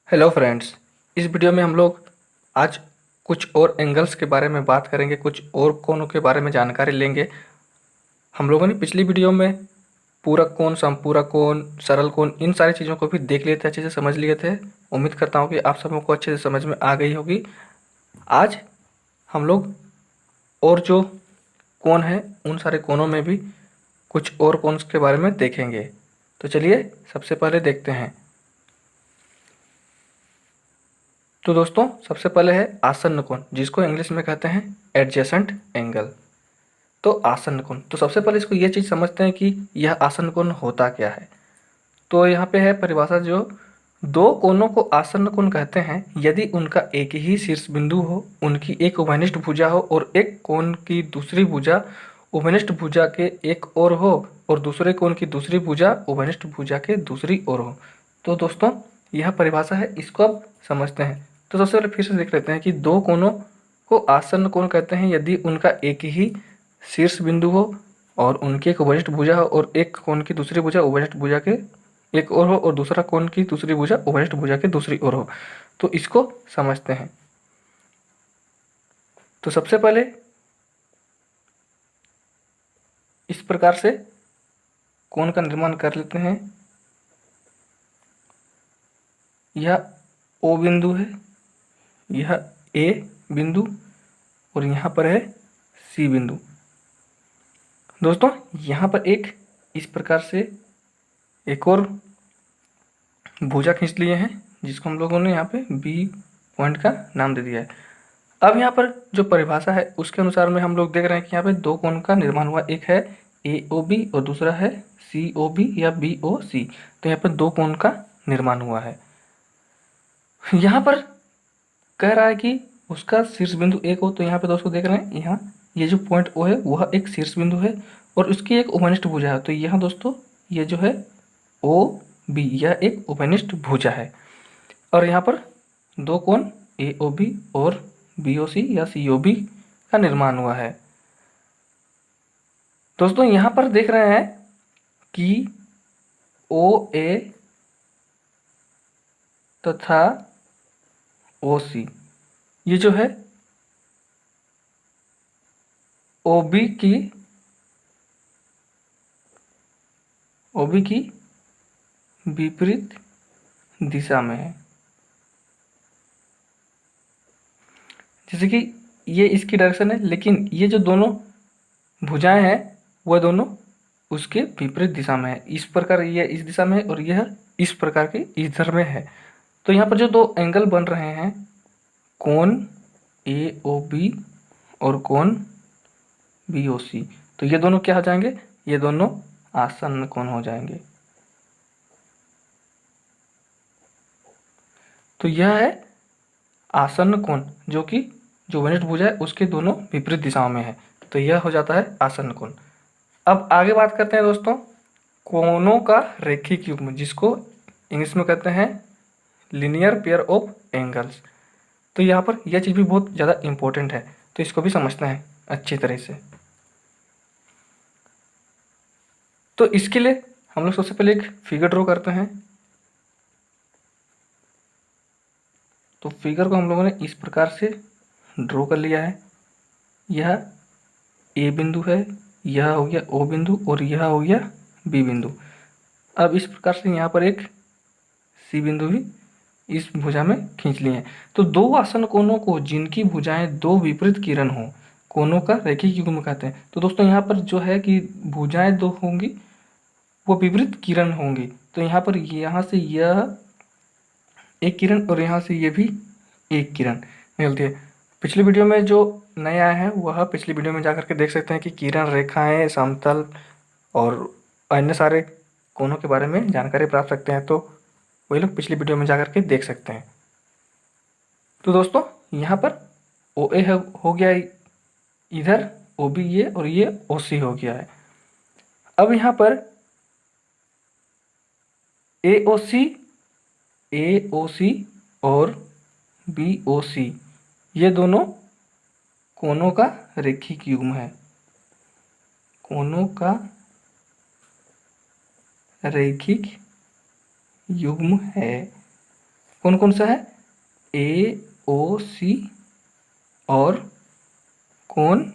Hello friends. इस video में हम लोग आज कुछ और एंगल्स के बारे में बात करेंगे, कुछ और कोणों के बारे में जानकारी लेंगे। हम लोगों ने पिछली वीडियो में पूरक कोण, समपूरक कोण, सरल कोण, इन सारी चीज़ों को भी देख लिए थे, अच्छे से समझ लिए थे। उम्मीद करता हूँ कि आप सबों को अच्छे से समझ में आ गई होगी। आज हम लोग और जो कोण हैं उन सारे कोणों में भी कुछ और कोण के बारे में देखेंगे। तो चलिए सबसे पहले देखते हैं। तो दोस्तों सबसे पहले है आसन्न कोण, जिसको इंग्लिश में कहते हैं एडजेसेंट एंगल। तो आसन्न कोण, तो सबसे पहले इसको ये चीज़ समझते हैं कि यह आसन्न कोण होता क्या है। तो यहाँ पे है परिभाषा, जो दो कोणों को आसन्न कोण कहते हैं यदि उनका एक ही शीर्ष बिंदु हो, उनकी एक उभयनिष्ठ भुजा हो और एक कोण की दूसरी भुजा उभयनिष्ठ भुजा के एक ओर हो और दूसरे कोण की दूसरी भुजा उभयनिष्ठ भुजा के दूसरी ओर हो। तो दोस्तों यह परिभाषा है, इसको अब समझते हैं। तो सबसे पहले फिर से देख लेते हैं कि दो कोणों को आसन्न कोण कहते हैं यदि उनका एक ही शीर्ष बिंदु हो और उनकी एक उभयनिष्ठ भुजा हो और एक कोण की दूसरी भुजा उभयनिष्ठ भुजा के एक ओर हो और दूसरा कोण की दूसरी भुजा उभयनिष्ठ भुजा के दूसरी ओर हो। तो इसको समझते हैं। तो सबसे पहले इस प्रकार से कोण का निर्माण कर लेते हैं। यह ओ बिंदु है, यह ए बिंदु और यहाँ पर है सी बिंदु। दोस्तों यहाँ पर एक इस प्रकार से एक और भुजा खींच लिए हैं, जिसको हम लोगों ने यहाँ पे बी पॉइंट का नाम दे दिया है। अब यहाँ पर जो परिभाषा है उसके अनुसार में हम लोग देख रहे हैं कि यहाँ पे दो कोण का निर्माण हुआ, एक है ए ओ बी और दूसरा है सी ओ बी या बी ओ सी। तो यहाँ पर दो कोण का निर्माण हुआ है। यहाँ पर कह रहा है कि उसका शीर्ष बिंदु एक हो, तो यहाँ पे दोस्तों देख रहे हैं, यहाँ ये जो पॉइंट ओ है वह एक शीर्ष बिंदु है और उसकी एक उभयनिष्ठ भुजा है। तो यहाँ दोस्तों ये जो है ओ बी, यह एक उभयनिष्ठ भुजा है और यहाँ पर दो कोण ए ओ बी और बी ओ सी या सी ओ बी का निर्माण हुआ है। दोस्तों यहाँ पर देख रहे हैं कि ओ ए तथा ओ सी, ये जो है ओ बी की विपरीत दिशा में है। जैसे कि ये इसकी डायरेक्शन है, लेकिन ये जो दोनों भुजाएं हैं वह दोनों उसके विपरीत दिशा में है। इस प्रकार ये इस दिशा में है और यह इस प्रकार के इधर में है। तो यहाँ पर जो दो एंगल बन रहे हैं, कोण ए ओ बी और कोण बी ओ सी, तो ये दोनों क्या हो जाएंगे, ये दोनों आसन्न कोण हो जाएंगे। तो यह है आसन्न कोण, जो कि जो उभयनिष्ठ भुजा है उसके दोनों विपरीत दिशाओं में है। तो यह हो जाता है आसन्न कोण। अब आगे बात करते हैं दोस्तों कोणों का रैखिक युग्म, जिसको इंग्लिश में कहते हैं लीनियर पेयर ऑफ एंगल्स। तो यहाँ पर यह चीज़ भी बहुत ज़्यादा इम्पोर्टेंट है, तो इसको भी समझते हैं अच्छी तरह से। तो इसके लिए हम लोग सबसे पहले एक फिगर ड्रॉ करते हैं। तो फिगर को हम लोगों ने इस प्रकार से ड्रॉ कर लिया है। यह ए बिंदु है, यह हो गया ओ बिंदु और यह हो गया बी बिंदु। अब इस प्रकार से यहाँ पर एक सी बिंदु भी इस भुजा में खींच लिए हैं। तो दो आसन्न कोणों को जिनकी भुजाएं दो विपरीत किरण हो, कोणों का रैखिक युग्म कहते हैं। तो दोस्तों यहाँ पर जो है कि भुजाएं दो होंगी वो विपरीत किरण होंगी। तो यहाँ पर यहाँ से यह एक किरण और यहाँ से ये भी एक किरण मिलती है। पिछली वीडियो में जो नए आए हैं वह पिछली वीडियो में जाकर के देख सकते हैं कि किरण रेखाएं, समतल और अन्य सारे कोणों के बारे में जानकारी प्राप्त सकते हैं। तो वही लोग पिछली वीडियो में जाकर के देख सकते हैं। तो दोस्तों यहाँ पर ओ ए हो गया इधर, ओ बी ये और ये ओ सी हो गया है। अब यहाँ पर ए ओ सी और बी ओ सी, ये दोनों कोणों का रैखिक युग्म है। कोणों का रैखिक युग्म है। कौन कौन सा है, ए ओ सी और कौन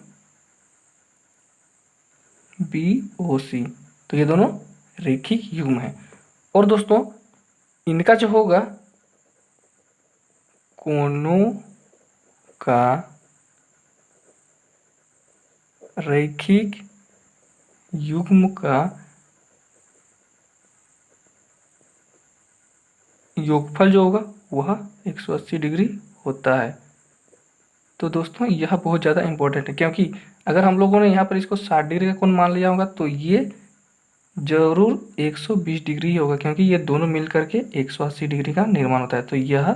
बी ओ सी। तो ये दोनों रेखिक युग्म है। और दोस्तों इनका जो होगा कोनों का रैखिक युग्म का योगफल जो होगा वह 180 डिग्री होता है। तो दोस्तों यह बहुत ज़्यादा इंपॉर्टेंट है, क्योंकि अगर हम लोगों ने यहाँ पर इसको 60 डिग्री का कोण मान लिया होगा तो ये जरूर 120 डिग्री ही होगा, क्योंकि ये दोनों मिल करके 180 डिग्री का निर्माण होता है। तो यह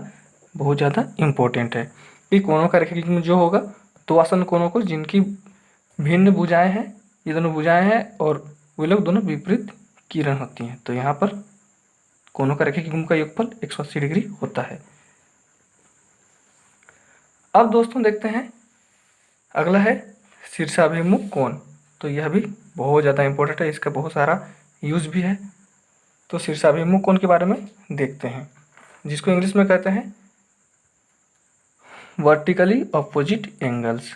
बहुत ज़्यादा इम्पोर्टेंट है कि कोणों का रैखिक युग्म जो होगा, दो आसन कोणों को जिनकी भिन्न भुजाएं हैं, ये दोनों भुजाएं हैं और वे लोग दोनों विपरीत किरण होती हैं, तो यहाँ पर कोणों का रैखिक युग्म का योगफल 180 डिग्री होता है। अब दोस्तों देखते हैं अगला है शीर्षाभिमुख कोण। तो यह भी बहुत ज़्यादा इंपॉर्टेंट है, इसका बहुत सारा यूज भी है। तो शीर्षाभिमुख कोण के बारे में देखते हैं, जिसको इंग्लिश में कहते हैं वर्टिकली अपोजिट एंगल्स।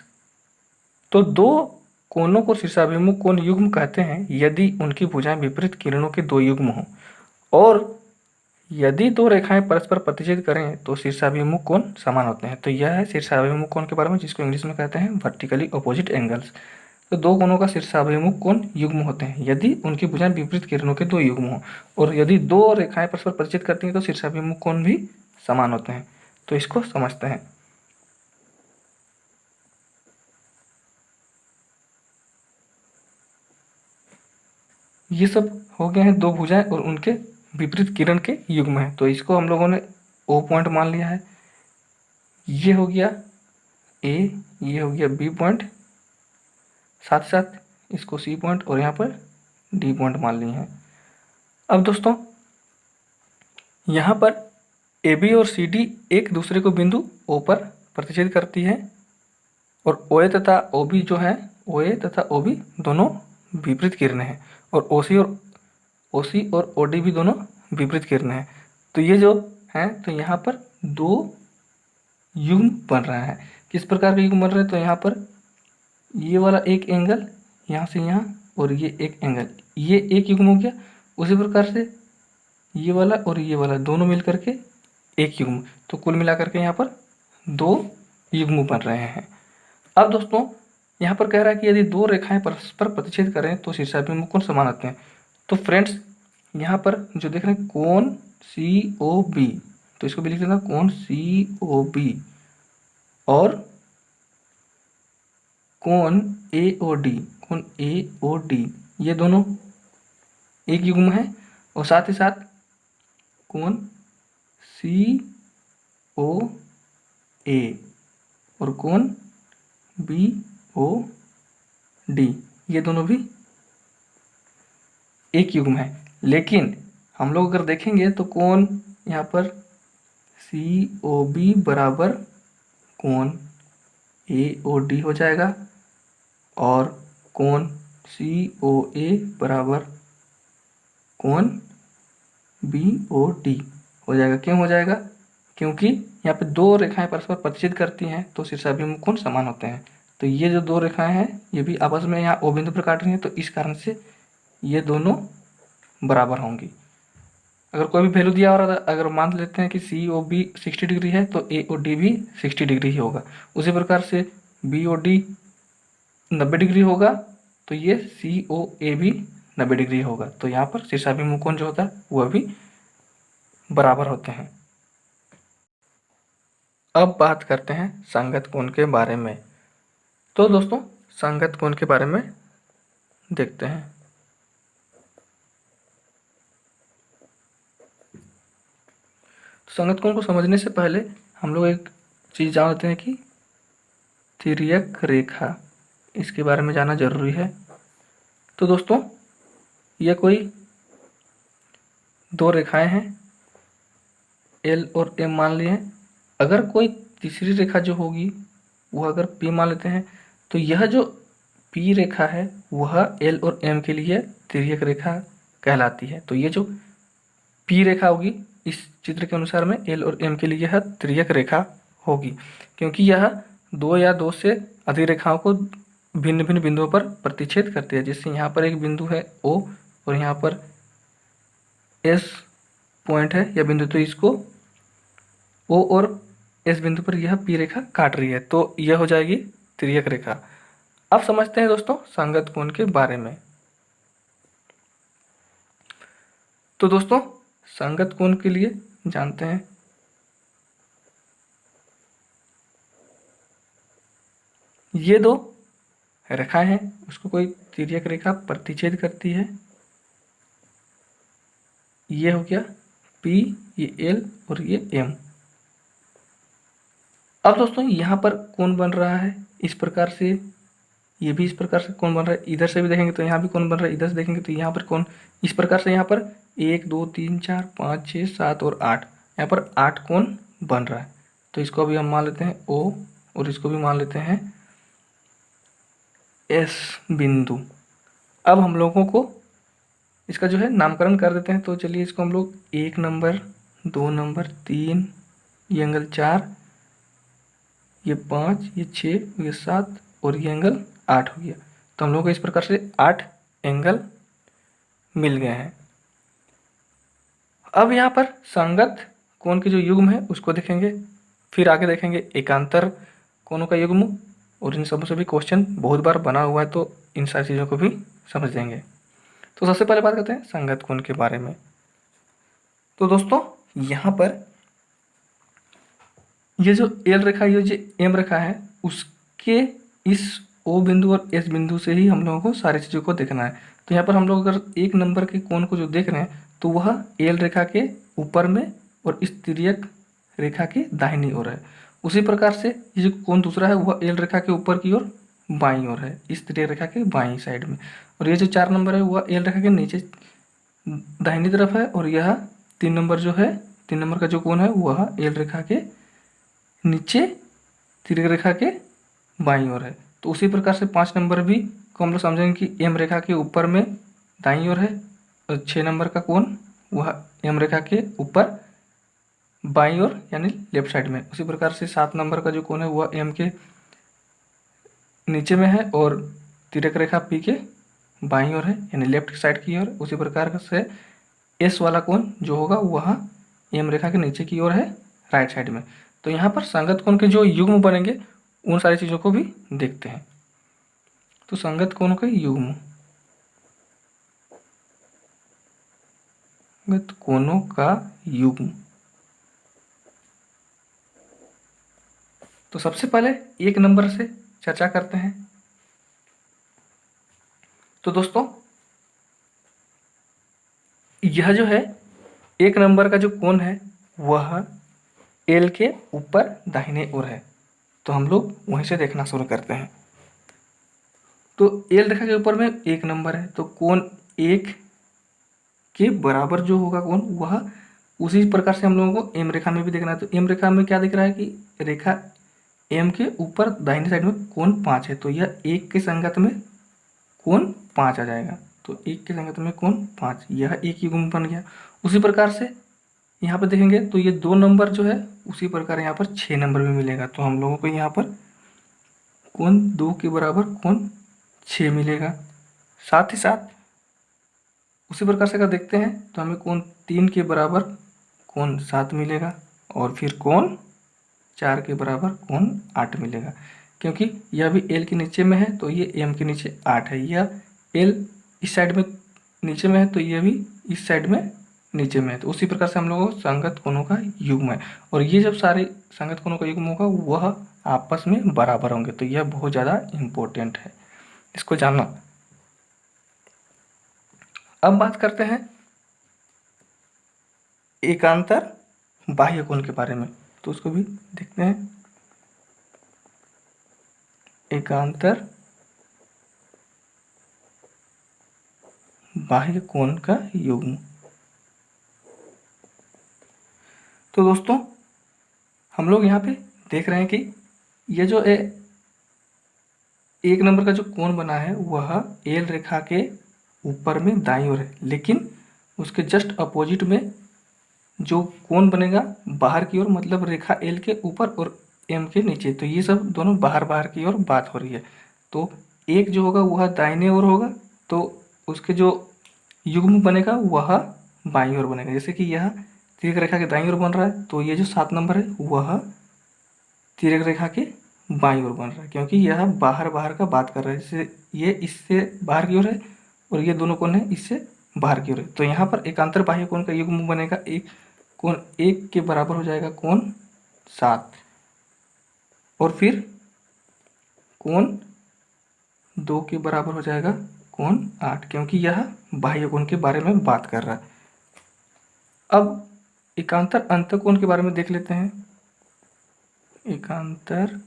तो दो कोणों को शीर्षाभिमुख कोण युग्म कहते हैं यदि उनकी भुजाएं विपरीत किरणों के दो युग्म हों, और यदि दो रेखाएं परस्पर प्रतिच्छेद करें तो शीर्षाभिमुख कोण समान होते हैं। तो यह है शीर्षाभिमुख कोण के बारे में, जिसको इंग्लिश में कहते हैं वर्टिकली अपोजिट एंगल्स। तो दो कोणों का शीर्षाभिमुख कोण युग्म होते हैं यदि उनकी भुजाएं विपरीत किरणों के दो युग्म हों, और यदि दो रेखाएं परस्पर प्रतिच्छेद करती हैं तो शीर्षाभिमुख कोण भी समान होते हैं। तो इसको समझते हैं। ये सब हो गए हैं दो भुजाएं और उनके विपरीत किरण के युग्म है, तो इसको हम लोगों ने ओ पॉइंट मान लिया है। ये हो गया ए, ये हो गया बी पॉइंट, साथ साथ इसको सी पॉइंट और यहाँ पर डी पॉइंट मान लिए हैं। अब दोस्तों यहाँ पर ए बी और सी डी एक दूसरे को बिंदु ओ पर प्रतिच्छेद करती है, और ओ ए तथा ओ बी जो है, ओ ए तथा ओ बी दोनों विपरीत किरणें हैं, और ओ सी और ओ डी भी दोनों विपरीत किरणें हैं। तो ये जो है, तो यहाँ पर दो युग्म बन रहा है। किस प्रकार का युग्म बन रहा है, तो यहाँ पर ये वाला एक एंगल यहाँ से यहाँ, और ये एक एंगल, ये एक युग्म हो गया। उसी प्रकार से ये वाला और ये वाला दोनों मिल करके एक युग्म, तो कुल मिलाकर के यहाँ पर दो युग्म बन रहे हैं। अब दोस्तों यहाँ पर कह रहा है कि यदि दो रेखाएं परस्पर प्रतिच्छेद करें तो शीर्षाभिमुख कोण समान आते हैं। तो फ्रेंड्स यहाँ पर जो देख रहे हैं कोण सी ओ बी, तो इसको भी लिख देना कोण सी ओ बी, और कोण ए ओ डी, कोण ए ओ डी, ये दोनों एक युग्म है। और साथ ही साथ कोण सी ओ ए और कोण बी ओ डी, ये दोनों भी एक युग्म है। लेकिन हम लोग अगर देखेंगे तो कोण यहाँ पर सी ओ बी बराबर कोण ए ओ डी हो जाएगा, और कोण सी ओ ए बराबर कोण बी ओ डी हो जाएगा। क्यों हो जाएगा, क्योंकि यहाँ पे दो रेखाएं परस्पर प्रतिच्छेद करती हैं तो शीर्षाभिमुख कोण समान होते हैं। तो ये जो दो रेखाएं हैं ये भी आपस में यहाँ ओ बिंदु पर काट रही हैं, तो इस कारण से ये दोनों बराबर होंगी। अगर कोई भी वैल्यू दिया और अगर मान लेते हैं कि सी ओ बी 60 डिग्री है तो ए ओ डी भी 60 डिग्री ही होगा। उसी प्रकार से बी ओ डी 90 डिग्री होगा तो ये सी ओ ए भी 90 डिग्री होगा। तो यहाँ पर शीर्षाभिमुख कोण जो होता है वह भी बराबर होते हैं। अब बात करते हैं संगत कोण के बारे में। तो दोस्तों संगत कोण के बारे में देखते हैं। संगत कोण को समझने से पहले हम लोग एक चीज़ जानते हैं कि तिर्यक रेखा, इसके बारे में जानना जरूरी है। तो दोस्तों ये कोई दो रेखाएं हैं, एल और एम मान लिए हैं। अगर कोई तीसरी रेखा जो होगी वह अगर पी मान लेते हैं तो यह जो पी रेखा है वह एल और एम के लिए तिर्यक रेखा कहलाती है। तो ये जो पी रेखा होगी इस चित्र के अनुसार में एल और एम के लिए यह तिर्यक रेखा होगी, क्योंकि यह दो या दो से अधिक रेखाओं को भिन्न भिन्न बिंदुओं पर प्रतिच्छेद करती है। जैसे यहाँ पर एक बिंदु है ओ और यहाँ पर एस पॉइंट है या बिंदु, तो इसको ओ और एस बिंदु पर यह पी रेखा काट रही है, तो यह हो जाएगी तिर्यक रेखा। अब समझते हैं दोस्तों संगत कोण के बारे में। तो दोस्तों संगत कोण के लिए जानते हैं ये दो रेखाएं हैं, उसको कोई तिर्यक रेखा प्रतिच्छेद करती है। ये हो गया P, ये L और ये M। अब दोस्तों यहाँ पर कोण बन रहा है इस प्रकार से, ये भी इस प्रकार से कोण बन रहा है। इधर से भी देखेंगे तो यहाँ भी कोण बन रहा है, इधर से देखेंगे तो यहाँ पर कोण इस प्रकार से, यहाँ पर 1 2 3 4 5 6 7 और 8, यहाँ पर 8 कोण बन रहा है। तो इसको अभी हम मान लेते हैं O और इसको भी मान लेते हैं S बिंदु। अब हम लोगों को इसका जो है नामकरण कर देते हैं। तो चलिए इसको हम लोग 1 नंबर, 2 नंबर, 3, ये एंगल 4, ये 5, ये 6, ये 7 और ये एंगल 8 हो गया। तो हम लोग को इस प्रकार से 8 एंगल मिल गए हैं। अब यहाँ पर संगत कोण के जो युग्म है उसको देखेंगे, फिर आगे देखेंगे एकांतर कोणों का युग्म, और इन सबों से भी क्वेश्चन बहुत बार बना हुआ है, तो इन सारी चीज़ों को भी समझ लेंगे। तो सबसे पहले बात करते हैं संगत कोण के बारे में। तो दोस्तों यहाँ पर ये जो एल रेखा, ये जो एम रेखा है, उसके इस ओ बिंदु और एस बिंदु से ही हम लोगों को सारी चीज़ों को देखना है। तो यहाँ पर हम लोग अगर 1 नंबर के कोण को जो देख रहे हैं तो वह एल रेखा के ऊपर में और इस तिर्यक रेखा के दाहिनी ओर है। उसी प्रकार से ये जो कोण दूसरा है वह एल रेखा के ऊपर की ओर बाईं ओर है, इस तिर्यक रेखा के बाईं साइड में। और ये जो 4 नंबर है वह एल रेखा के नीचे दाहिनी तरफ है, और यह 3 नंबर जो है, 3 नंबर का जो कोण है वह एल रेखा के नीचे तिर्यक रेखा के बाईं ओर है। तो उसी प्रकार से 5 नंबर भी को हम लोग समझेंगे कि एम रेखा के ऊपर में दाईं ओर है, और 6 नंबर का कोण वह एम रेखा के ऊपर बाईं ओर यानी लेफ्ट साइड में। उसी प्रकार से 7 नंबर का जो कोण है वह एम के नीचे में है और तिर्यक रेखा पी के बाईं ओर है यानी लेफ्ट साइड की ओर। उसी प्रकार से एस वाला कोण जो होगा वह एम रेखा के नीचे की ओर है, राइट साइड में। तो यहाँ पर संगत कोण के जो युग्म बनेंगे उन सारी चीज़ों को भी देखते हैं। तो संगत कोण के युग्म, संगत कोणों का युग्म। तो सबसे पहले 1 नंबर से चर्चा करते हैं। तो दोस्तों यह जो है 1 नंबर का जो कोण है वह एल के ऊपर दाहिने ओर है। तो हम लोग वहीं से देखना शुरू करते हैं। तो एल रेखा के ऊपर में 1 नंबर है, तो कोण 1 के बराबर जो होगा कोण वह उसी प्रकार से हम लोगों को एम रेखा में भी देखना है। तो एम रेखा में क्या दिख रहा है कि रेखा एम के ऊपर दाहिनी साइड में कोण 5 है, तो यह 1 के संगत में कोण 5 आ जाएगा। तो 1 के संगत में कोण 5, यह एक युग्म बन गया। उसी प्रकार से यहाँ पर देखेंगे तो ये 2 नंबर जो है उसी प्रकार यहाँ पर 6 नंबर भी मिलेगा। तो हम लोगों को यहाँ पर कोण 2 के बराबर कोण 6 मिलेगा। साथ ही साथ उसी प्रकार से अगर देखते हैं तो हमें कोण 3 के बराबर कोण 7 मिलेगा, और फिर कोण 4 के बराबर कोण 8 मिलेगा। क्योंकि यह भी एल के नीचे में है तो ये एम के नीचे 8 है, यह एल इस साइड में नीचे में है तो यह भी इस साइड में नीचे में है। तो उसी प्रकार से हम लोगों को संगत कोणों का युग्म है, और ये जब सारे संगत कोणों का युग्म होगा वह आपस में बराबर होंगे। तो यह बहुत ज़्यादा इम्पोर्टेंट है, इसको जानना। अब बात करते हैं एकांतर बाह्य कोण के बारे में, तो उसको भी देखते हैं। एकांतर बाह्य कोण का युग्म। तो दोस्तों हम लोग यहाँ पे देख रहे हैं कि ये जो 1 नंबर का जो कोण बना है वह एल रेखा के ऊपर में दाईं ओर है, लेकिन उसके जस्ट अपोजिट में जो कोण बनेगा बाहर की ओर, मतलब रेखा एल के ऊपर और एम के नीचे, तो ये सब दोनों बाहर बाहर की ओर बात हो रही है। तो एक जो होगा वह दाहिने ओर होगा, तो उसके जो युग्म बनेगा वह बाईं ओर बनेगा। जैसे कि यह तिर्यक रेखा के दाईं ओर बन रहा है, तो ये जो 7 नंबर है वह तिर्यक रेखा के बाईं ओर बन रहा है, क्योंकि यह बाहर बाहर का बात कर रहा है। जैसे ये इससे बाहर की ओर है और ये दोनों कोण है इससे बाहर की ओर है। तो यहाँ पर एकांतर बाह्य कोण का युग्म बनेगा एक कोण 1 के बराबर हो जाएगा कोण 7, और फिर कोण 2 के बराबर हो जाएगा कोण 8, क्योंकि यह बाह्य कोण के बारे में बात कर रहा है। अब एकांतर अंतःकोण के बारे में देख लेते हैं। एकांतर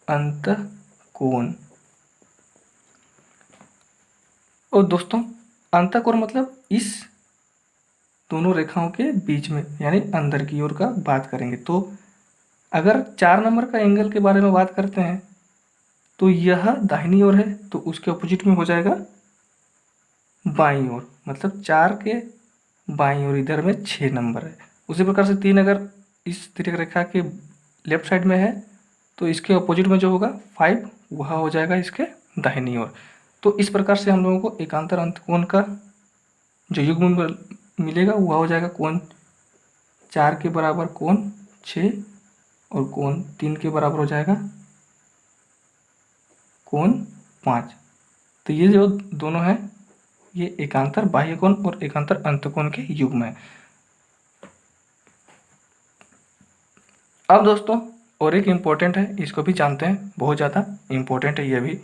अंतःकोण, और दोस्तों अंतःकोण मतलब इस दोनों रेखाओं के बीच में, यानी अंदर की ओर का बात करेंगे। तो अगर 4 नंबर का एंगल के बारे में बात करते हैं तो यह दाहिनी ओर है, तो उसके अपोजिट में हो जाएगा बाईं ओर, मतलब 4 के बाईं ओर, इधर में 6 नंबर है। उसी प्रकार से 3 अगर इस तिर्यक रेखा के लेफ्ट साइड में है तो इसके अपोजिट में जो होगा 5 वह हो जाएगा इसके दाहिनी ओर। तो इस प्रकार से हम लोगों को एकांतर अंतःकोण का जो युग्म मिलेगा वह हो जाएगा कोण 4 के बराबर कोण 6, और कोण 3 के बराबर हो जाएगा कोण 5। तो ये जो दोनों हैं ये एकांतर बाह्य कोण और एकांतर अंतःकोण के युग्म है। अब दोस्तों और एक इम्पोर्टेंट है, इसको भी जानते हैं, बहुत ज़्यादा इम्पोर्टेंट है ये भी।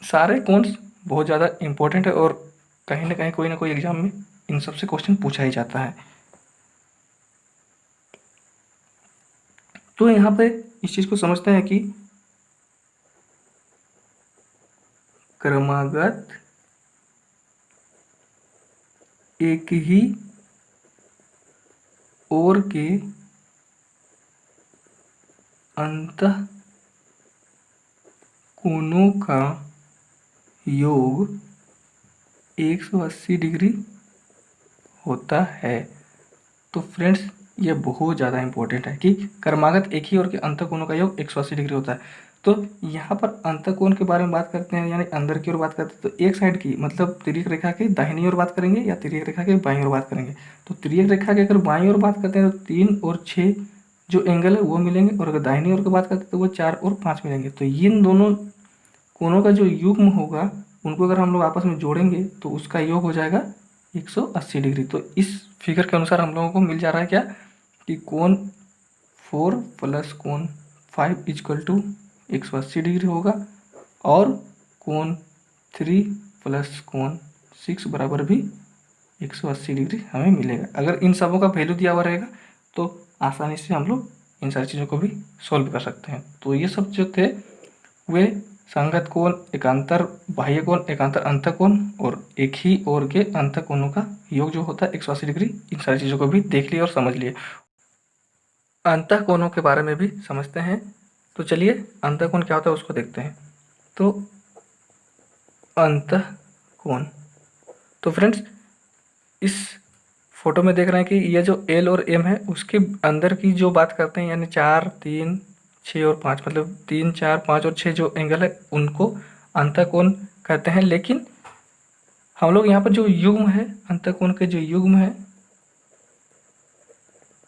सारे कोण बहुत ज़्यादा इम्पोर्टेंट है और कहीं ना कोई एग्जाम में इन सब से क्वेश्चन पूछा ही जाता है। तो यहाँ पे इस चीज़ को समझते हैं कि क्रमागत एक ही ओर के अंतःकोणों का योग 180 डिग्री होता है। तो फ्रेंड्स ये बहुत ज़्यादा इंपॉर्टेंट है कि क्रमागत एक ही ओर के अंतःकोणों का योग 180 डिग्री होता है। तो यहाँ पर अंतःकोण के बारे में बात करते हैं, यानी अंदर की ओर बात करते हैं, तो एक साइड की मतलब तिर्यक रेखा के दाहिनी ओर बात करेंगे या तिर्यक रेखा के बाईं ओर बात करेंगे। तो तिर्यक रेखा के अगर बाईं ओर बात करते हैं तो 3 और 6 जो एंगल है वो मिलेंगे, और अगर दाहिनी ओर की बात करते हैं तो वो 4 और 5 मिलेंगे। तो इन दोनों कोणों का जो युग्म होगा उनको अगर हम लोग आपस में जोड़ेंगे तो उसका योग हो जाएगा 180 डिग्री। तो इस फिगर के अनुसार हम लोगों को मिल जा रहा है क्या कि कोण 4 प्लस कोण 5 इक्वल टू 180 डिग्री होगा, और कोण 3 प्लस कोण 6 बराबर भी 180 डिग्री हमें मिलेगा। अगर इन सबों का वैल्यू दिया हुआ रहेगा तो आसानी से हम लोग इन सारी चीज़ों को भी सॉल्व कर सकते हैं। तो ये सब जो थे वे संगत कोण, एकांतर बाह्य कोण, एकांतर अंतःकोण और एक ही ओर के अंतःकोणों का योग जो होता है 180 डिग्री, इन सारी चीज़ों को भी देख लिए और समझ लिए। अंतःकोणों के बारे में भी समझते हैं। तो चलिए अंतःकोण क्या होता है उसको देखते हैं। तो अंतःकोण, तो फ्रेंड्स इस फोटो में देख रहे हैं कि ये जो एल और एम है उसके अंदर की जो बात करते हैं, यानी 4, 3, 6 और 5, मतलब 3, 4, 5 और 6 जो एंगल है उनको अंतःकोण कहते हैं। लेकिन हम लोग यहाँ पर जो युग्म है, अंतःकोण के जो युग्म है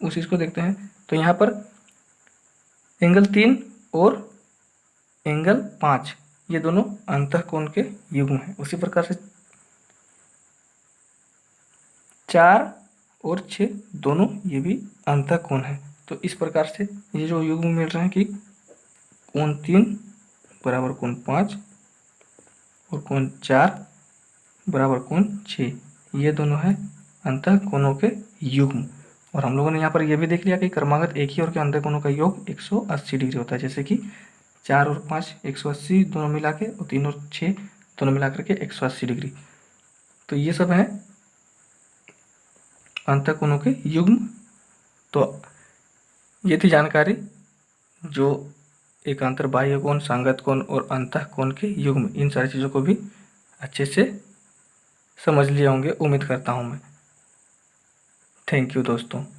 उस चीज़ को देखते हैं। तो यहाँ पर एंगल 3 और एंगल 5 ये दोनों अंतःकोण के युग्म हैं। उसी प्रकार से 4 और 6 दोनों ये भी अंतःकोण है। तो इस प्रकार से ये जो युग्म मिल रहे हैं कि कोण 3 बराबर कोण 5 और कोण 4 बराबर कोण 6, ये दोनों है अंतःकोणों के युग्म। और हम लोगों ने यहाँ पर यह भी देख लिया कि क्रमागत एक ही ओर के अंतःकोणों का योग 180 डिग्री होता है। जैसे कि 4 और 5 180 दोनों मिला के, और 3 और 6 दोनों मिला करके 180 डिग्री। तो ये सब है अंतःकोणों के युग्म। तो ये थी जानकारी जो एकांतर बाह्य कोण, संगत कोण और अंतःकोण के युग्म, इन सारी चीज़ों को भी अच्छे से समझ लिए होंगे, उम्मीद करता हूँ मैं। थैंक यू दोस्तों।